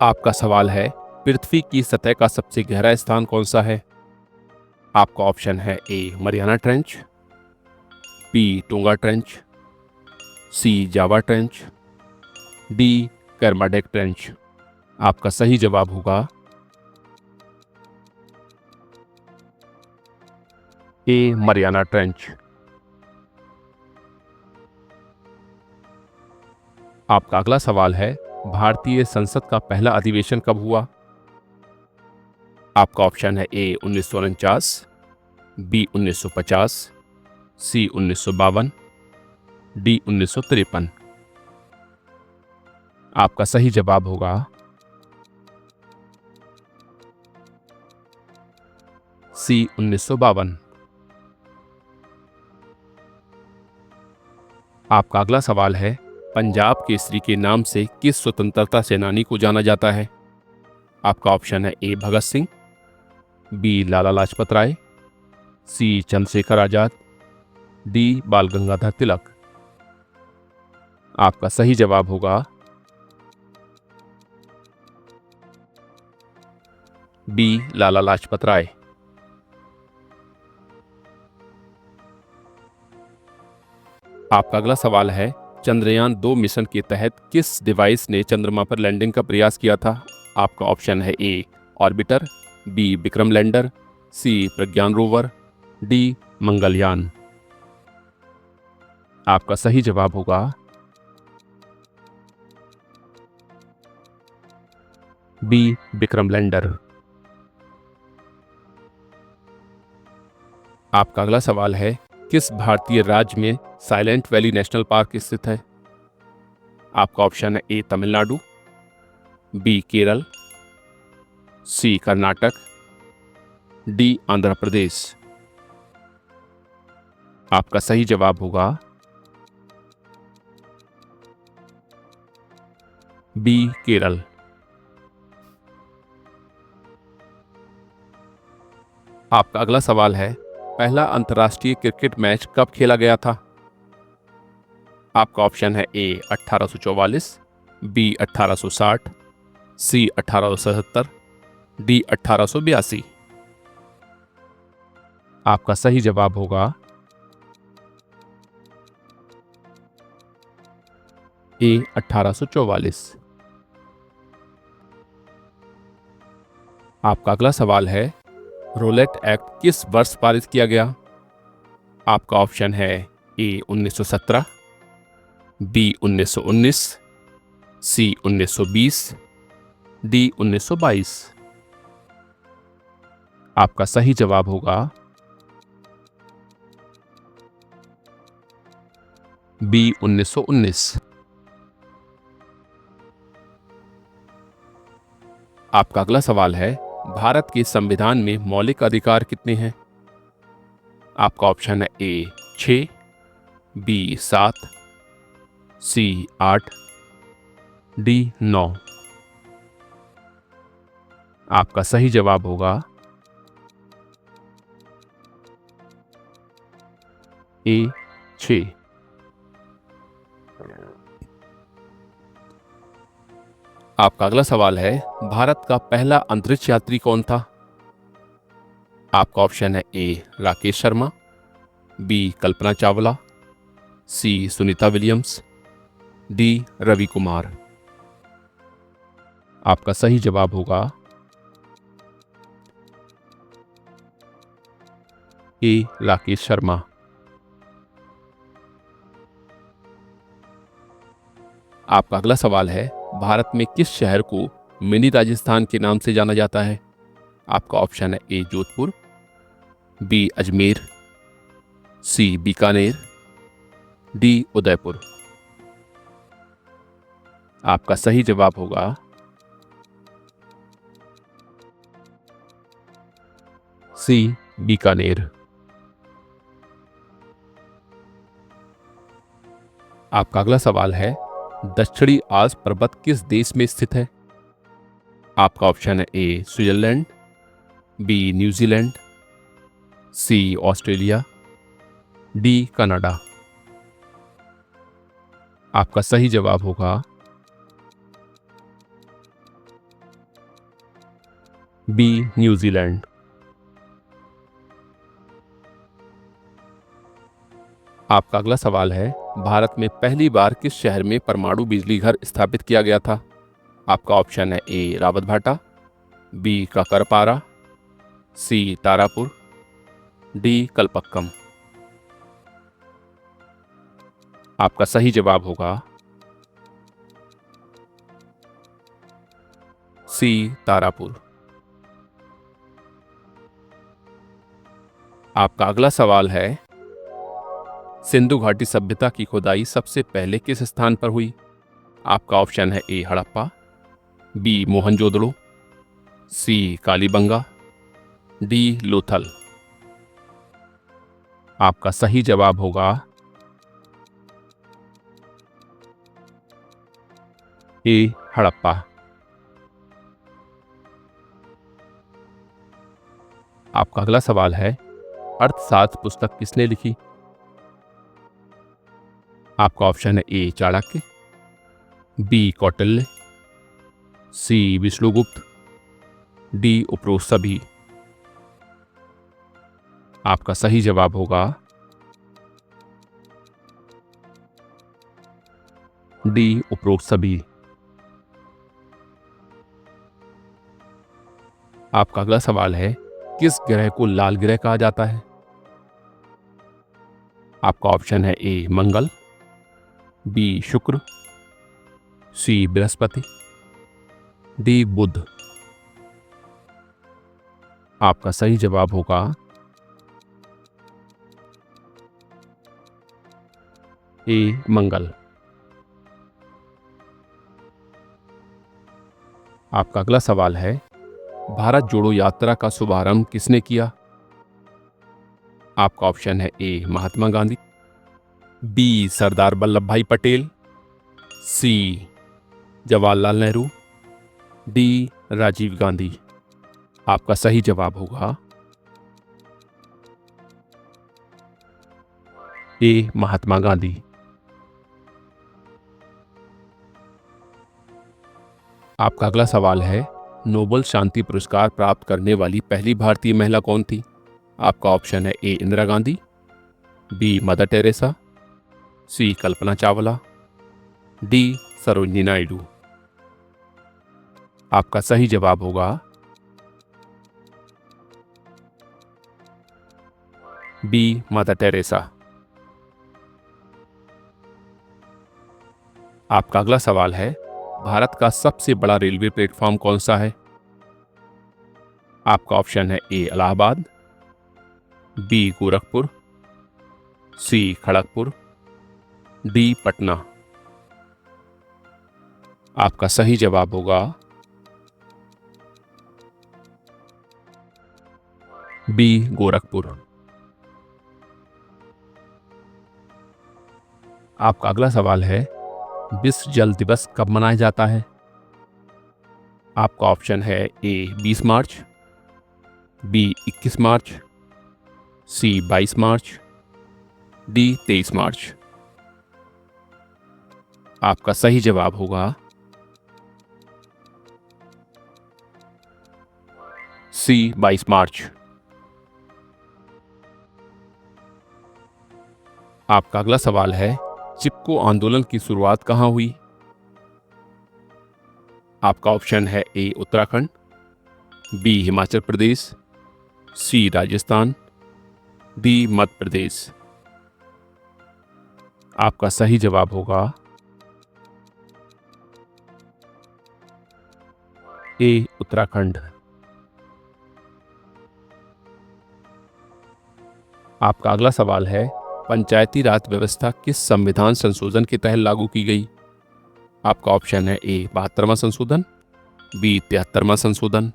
आपका सवाल है, पृथ्वी की सतह का सबसे गहरा स्थान कौन सा है? आपका ऑप्शन है A Mariana trench, B Tonga trench, C Java trench, D Kermadec trench. आपका सही जवाब होगा ए मरियाना ट्रेंच। आपका अगला सवाल है, भारतीय संसद का पहला अधिवेशन कब हुआ? आपका ऑप्शन है ए 1949, बी 1950, सी 1952, डी 1953। आपका सही जवाब होगा सी 1952। आपका अगला सवाल है, पंजाब केसरी के नाम से किस स्वतंत्रता सेनानी को जाना जाता है? आपका ऑप्शन है ए भगत सिंह, बी लाला लाजपत राय, सी चंद्रशेखर आजाद, डी बाल गंगाधर तिलक। आपका सही जवाब होगा बी लाला लाजपत राय। आपका अगला सवाल है, चंद्रयान-2 मिशन के तहत किस डिवाइस ने चंद्रमा पर लैंडिंग का प्रयास किया था? आपका ऑप्शन है ए ऑर्बिटर, बी विक्रम लैंडर, सी प्रज्ञान रोवर, डी मंगलयान। आपका सही जवाब होगा बी विक्रम लैंडर। आपका अगला सवाल है, किस भारतीय राज्य में साइलेंट वैली नेशनल पार्क स्थित है? आपका ऑप्शन है ए तमिलनाडु, बी केरल, सी कर्नाटक, डी आंध्र प्रदेश। आपका सही जवाब होगा बी केरल। आपका अगला सवाल है, पहला अंतर्राष्ट्रीय क्रिकेट मैच कब खेला गया था? आपका ऑप्शन है ए 1844, बी 1860, सी 1877, डी 1882। आपका सही जवाब होगा ए 1844। आपका अगला सवाल है, रोलेट एक्ट किस वर्ष पारित किया गया? आपका ऑप्शन है ए 1917, बी 1919, सी 1920, डी 1922। आपका सही जवाब होगा बी 1919। आपका अगला सवाल है, भारत के संविधान में मौलिक अधिकार कितने हैं? आपका ऑप्शन है ए 6, बी 7, सी 8, डी 9। आपका सही जवाब होगा ए 6। आपका अगला सवाल है, भारत का पहला अंतरिक्ष यात्री कौन था? आपका ऑप्शन है ए राकेश शर्मा, बी कल्पना चावला, सी सुनीता विलियम्स, डी रवि कुमार। आपका सही जवाब होगा ए राकेश शर्मा। आपका अगला सवाल है, भारत में किस शहर को मिनी राजस्थान के नाम से जाना जाता है? आपका ऑप्शन है ए जोधपुर, बी अजमेर, सी बीकानेर, डी उदयपुर। आपका सही जवाब होगा सी बीकानेर। आपका अगला सवाल है, दक्षिणी आल्प्स पर्वत किस देश में स्थित है? आपका ऑप्शन है ए स्विट्जरलैंड, बी न्यूजीलैंड, सी ऑस्ट्रेलिया, डी कनाडा। आपका सही जवाब होगा बी न्यूजीलैंड। आपका अगला सवाल है, भारत में पहली बार किस शहर में परमाणु बिजली घर स्थापित किया गया था? आपका ऑप्शन है ए रावतभाटा, बी काकरपारा, सी तारापुर, डी कलपक्कम। आपका सही जवाब होगा सी तारापुर। आपका अगला सवाल है, सिंधु घाटी सभ्यता की खुदाई सबसे पहले किस स्थान पर हुई? आपका ऑप्शन है ए हड़प्पा, बी मोहनजोदड़ो, सी कालीबंगा, डी लोथल। आपका सही जवाब होगा ए हड़प्पा। आपका अगला सवाल है, अर्थशास्त्र पुस्तक किसने लिखी? आपका ऑप्शन है ए चाणक्य, बी कौटिल्य, सी विष्णुगुप्त, डी उपरोसभी। आपका सही जवाब होगा डी उपरोसभी। आपका अगला सवाल है, किस ग्रह को लाल ग्रह कहा जाता है? आपका ऑप्शन है ए मंगल, बी शुक्र, सी बृहस्पति, डी बुध। आपका सही जवाब होगा ए मंगल। आपका अगला सवाल है, भारत जोड़ो यात्रा का शुभारंभ किसने किया? आपका ऑप्शन है ए महात्मा गांधी, बी सरदार वल्लभ भाई पटेल, सी जवाहरलाल नेहरू, डी राजीव गांधी। आपका सही जवाब होगा ए महात्मा गांधी। आपका अगला सवाल है, नोबेल शांति पुरस्कार प्राप्त करने वाली पहली भारतीय महिला कौन थी? आपका ऑप्शन है A Indira Gandhi, B Mother Teresa, C Kalpana Chawla, D Sarojini Naidu. आपका सही जवाब होगा बी मदर टेरेसा। आपका अगला सवाल है, भारत का सबसे बड़ा रेलवे प्लेटफॉर्म कौन सा है? आपका ऑप्शन है ए इलाहाबाद, बी गोरखपुर, सी खड़गपुर, डी पटना। आपका सही जवाब होगा बी गोरखपुर। आपका अगला सवाल है, विश्व जल दिवस कब मनाया जाता है? आपका ऑप्शन है ए 20 मार्च, बी 21 मार्च, सी 22 मार्च, डी 23 मार्च। आपका सही जवाब होगा सी 22 मार्च। आपका अगला सवाल है, चिपको आंदोलन की शुरुआत कहां हुई? आपका ऑप्शन है ए उत्तराखंड, बी हिमाचल प्रदेश, सी राजस्थान, डी मध्य प्रदेश। आपका सही जवाब होगा ए उत्तराखंड। आपका अगला सवाल है, पंचायती राज व्यवस्था किस संविधान संशोधन के तहत लागू की गई? आपका ऑप्शन है ए 72वां संशोधन, बी 73वां संशोधन,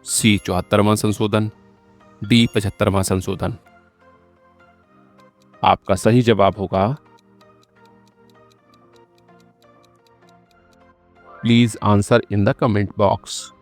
सी 74वां संशोधन, डी 75वां संशोधन। आपका सही जवाब होगा please answer in the comment box.